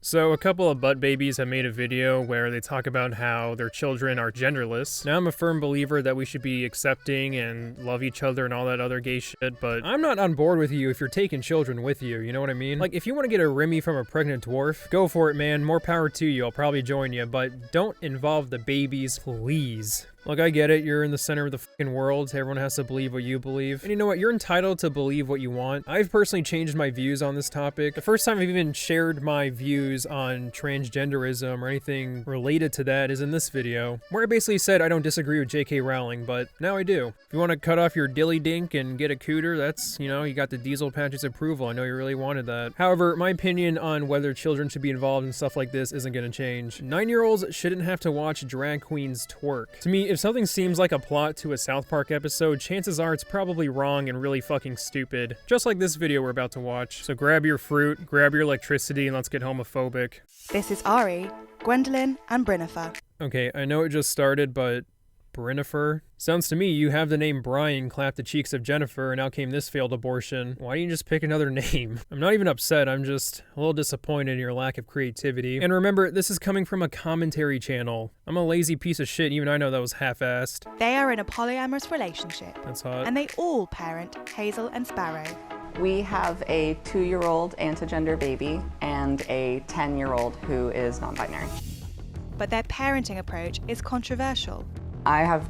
So a couple of butt babies have made a video where they talk about how their children are genderless. Now I'm a firm believer that we should be accepting and love each other and all that other gay shit, but I'm not on board with you if you're taking children with you, you know what I mean? Like, if you want to get a Remy from a pregnant dwarf, go for it, man, more power to you, I'll probably join you, but don't involve the babies, please. Look, I get it, you're in the center of the fucking world, everyone has to believe what you believe. And you know what, you're entitled to believe what you want. I've personally changed my views on this topic. The first time I've even shared my views on transgenderism or anything related to that is in this video, where I basically said I don't disagree with J.K. Rowling, but now I do. If you want to cut off your dilly dink and get a cooter, that's, you know, you got the Diesel Patch's approval, I know you really wanted that. However, my opinion on whether children should be involved in stuff like this isn't gonna change. 9-year-olds shouldn't have to watch drag queens twerk. To me, if something seems like a plot to a South Park episode, chances are it's probably wrong and really fucking stupid. Just like this video we're about to watch. So grab your fruit, grab your electricity, and let's get homophobic. This is Ari, Gwendolyn, and Brinnifer. Okay, I know it just started, but Brinnifer? Sounds to me you have the name Brian clap the cheeks of Jennifer and out came this failed abortion. Why didn't you just pick another name? I'm not even upset, I'm just a little disappointed in your lack of creativity. And remember, this is coming from a commentary channel. I'm a lazy piece of shit, even I know that was half-assed. They are in a polyamorous relationship. That's hot. And they all parent Hazel and Sparrow. We have a 2-year-old anti-gender baby and a 10-year-old who is non-binary. But their parenting approach is controversial. I have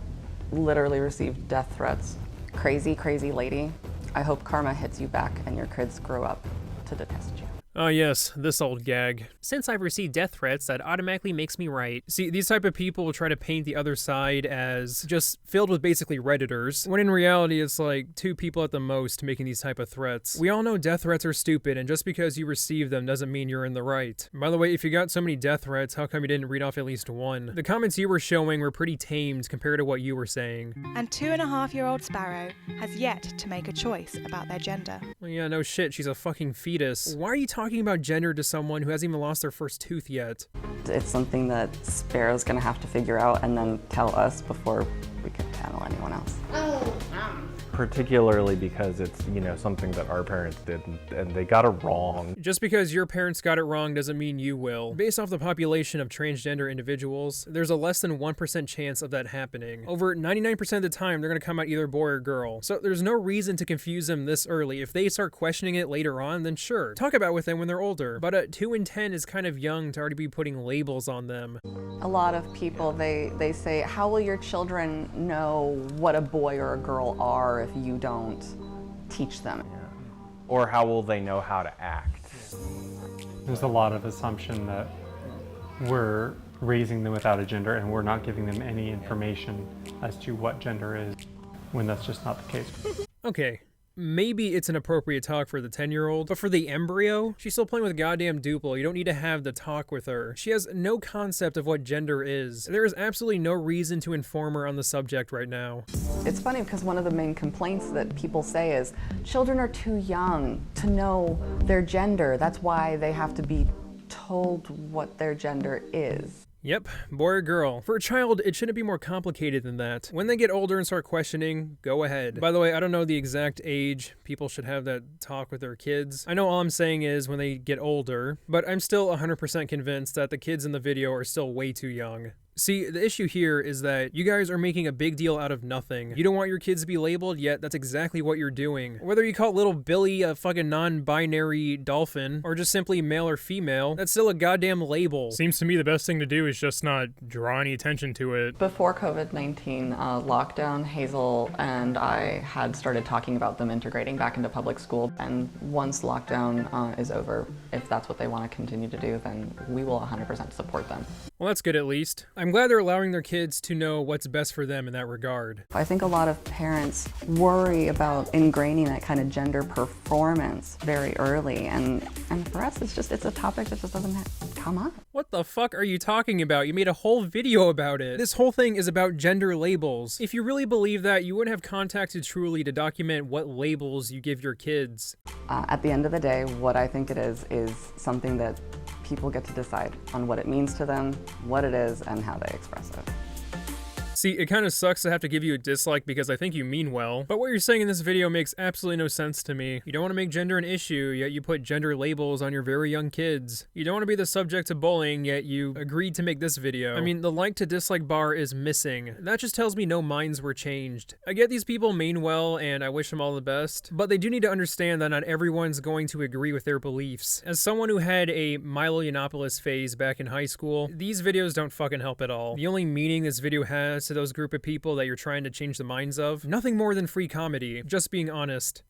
literally received death threats. Crazy, crazy lady. I hope karma hits you back and your kids grow up to detest you. Oh yes, this old gag. Since I've received death threats, that automatically makes me right. See, these type of people will try to paint the other side as just filled with basically Redditors, when in reality it's like 2 people at the most making these type of threats. We all know death threats are stupid, and just because you receive them doesn't mean you're in the right. By the way, if you got so many death threats, how come you didn't read off at least one? The comments you were showing were pretty tamed compared to what you were saying. And 2.5-year-old Sparrow has yet to make a choice about their gender. Well, yeah, no shit, she's a fucking fetus. Why are you talking about gender to someone who hasn't even lost their first tooth yet? It's something that Sparrow's gonna have to figure out and then tell us before we can tell anyone else. Particularly because it's, you know, something that our parents did and they got it wrong. Just because your parents got it wrong doesn't mean you will. Based off the population of transgender individuals, there's a less than 1% chance of that happening. Over 99% of the time, they're gonna come out either boy or girl. So there's no reason to confuse them this early. If they start questioning it later on, then sure, talk about it with them when they're older. But 2 and 10 is kind of young to already be putting labels on them. A lot of people, they say, how will your children know what a boy or a girl are if you don't teach them? Or how will they know how to act? There's a lot of assumption that we're raising them without a gender and we're not giving them any information as to what gender is, when that's just not the case. Okay. Maybe it's an appropriate talk for the 10-year-old, but for the embryo, she's still playing with goddamn Duple. You don't need to have the talk with her. She has no concept of what gender is. There is absolutely no reason to inform her on the subject right now. It's funny because one of the main complaints that people say is children are too young to know their gender. That's why they have to be told what their gender is. Yep, boy or girl. For a child, it shouldn't be more complicated than that. When they get older and start questioning, go ahead. By the way, I don't know the exact age people should have that talk with their kids. I know all I'm saying is when they get older, but I'm still 100% convinced that the kids in the video are still way too young. See, the issue here is that you guys are making a big deal out of nothing. You don't want your kids to be labeled, yet that's exactly what you're doing. Whether you call little Billy a fucking non-binary dolphin, or just simply male or female, that's still a goddamn label. Seems to me the best thing to do is just not draw any attention to it. Before COVID-19 lockdown, Hazel and I had started talking about them integrating back into public school. And once lockdown is over, if that's what they want to continue to do, then we will 100% support them. Well, that's good at least. I'm glad they're allowing their kids to know what's best for them in that regard. I think a lot of parents worry about ingraining that kind of gender performance very early, and for us it's a topic that just doesn't come up. What the fuck are you talking about? You made a whole video about it. This whole thing is about gender labels. If you really believe that, you wouldn't have contacted Truly to document what labels you give your kids. At the end of the day, what I think it is something that people get to decide on what it means to them, what it is, and how they express it. See, it kind of sucks to have to give you a dislike because I think you mean well, but what you're saying in this video makes absolutely no sense to me. You don't want to make gender an issue, yet you put gender labels on your very young kids. You don't want to be the subject of bullying, yet you agreed to make this video. I mean, the like to dislike bar is missing. That just tells me no minds were changed. I get these people mean well, and I wish them all the best, but they do need to understand that not everyone's going to agree with their beliefs. As someone who had a Milo Yiannopoulos phase back in high school, these videos don't fucking help at all. The only meaning this video has to those group of people that you're trying to change the minds of, nothing more than free comedy, just being honest.